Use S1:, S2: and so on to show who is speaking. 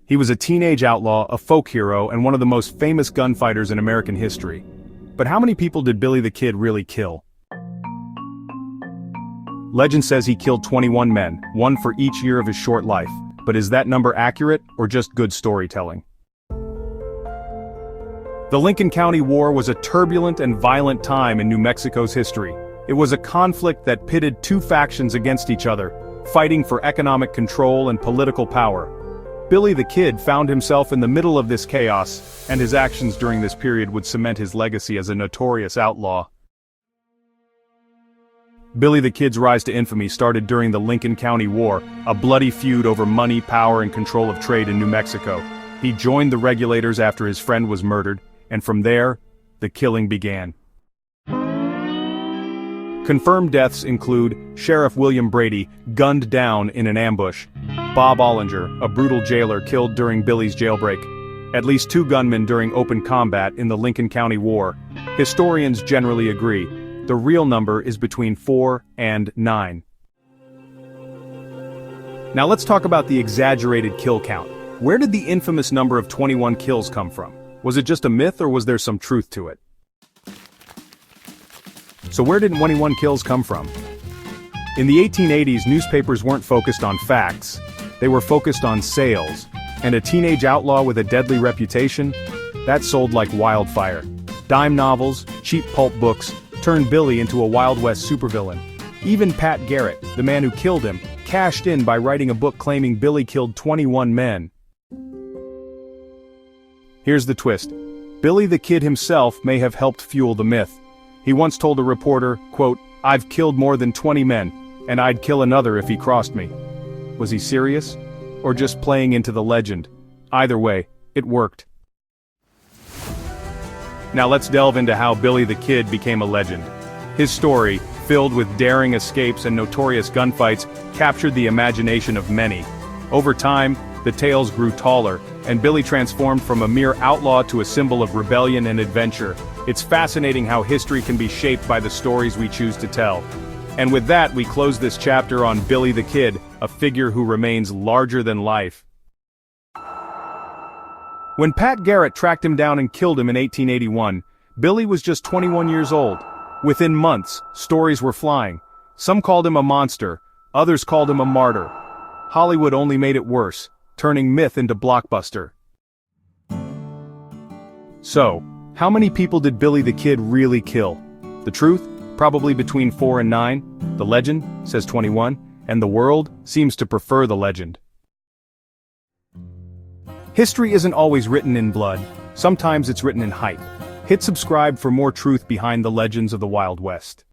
S1: He was a teenage outlaw, a folk hero, and one of the most famous gunfighters in American history. But how many people did Billy the Kid really kill? Legend says he killed 21 men, one for each year of his short life. But is that number accurate, or just good storytelling? The Lincoln County War was a turbulent and violent time in New Mexico's history. It was a conflict that pitted two factions against each other, fighting for economic control and political power. Billy the Kid found himself in the middle of this chaos, and his actions during this period would cement his legacy as a notorious outlaw. Billy the Kid's rise to infamy started during the Lincoln County War, a bloody feud over money, power, and control of trade in New Mexico. He joined the regulators after his friend was murdered, and from there, the killing began. Confirmed deaths include Sheriff William Brady, gunned down in an ambush; Bob Ollinger, a brutal jailer killed during Billy's jailbreak; at least 2 gunmen during open combat in the Lincoln County War. Historians generally agree. The real number is between 4 and 9. Now let's talk about the exaggerated kill count. Where did the infamous number of 21 kills come from? Was it just a myth, or was there some truth to it? So where did 21 kills come from? In the 1880s, newspapers weren't focused on facts. They were focused on sales. And a teenage outlaw with a deadly reputation? That sold like wildfire. Dime novels, cheap pulp books, turned Billy into a Wild West supervillain. Even Pat Garrett, the man who killed him, cashed in by writing a book claiming Billy killed 21 men. Here's the twist. Billy the Kid himself may have helped fuel the myth. He once told a reporter, quote, "I've killed more than 20 men, and I'd kill another if he crossed me." Was he serious? Or just playing into the legend? Either way, it worked. Now let's delve into how Billy the Kid became a legend. His story, filled with daring escapes and notorious gunfights, captured the imagination of many. Over time, the tales grew taller, and Billy transformed from a mere outlaw to a symbol of rebellion and adventure. It's fascinating how history can be shaped by the stories we choose to tell. And with that, we close this chapter on Billy the Kid, a figure who remains larger than life. When Pat Garrett tracked him down and killed him in 1881, Billy was just 21 years old. Within months, stories were flying. Some called him a monster, others called him a martyr. Hollywood only made it worse, turning myth into blockbuster. So, how many people did Billy the Kid really kill? The truth? Probably between 4 and 9. The legend says 21, and the world seems to prefer the legend. History isn't always written in blood. Sometimes it's written in hype. Hit subscribe for more truth behind the legends of the Wild West.